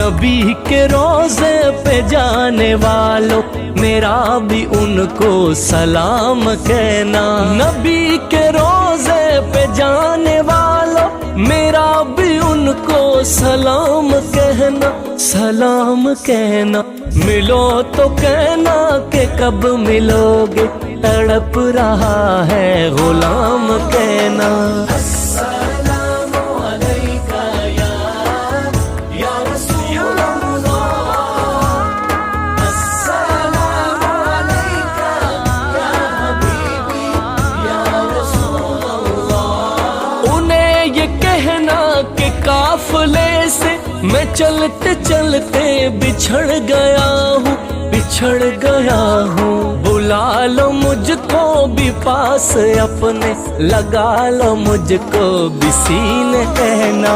नबी के रोज़े पे जाने वालों मेरा भी उनको सलाम कहना। नबी के रोज़े पे जाने वालों मेरा भी उनको सलाम कहना, सलाम कहना। मिलो तो कहना कि कब मिलोगे, तड़प रहा है गुलाम कहना। काफिले से मैं चलते चलते बिछड़ गया हूँ, बिछड़ गया हूँ। बुला लो मुझको भी पास अपने, लगा लो मुझको भी सीने कहना।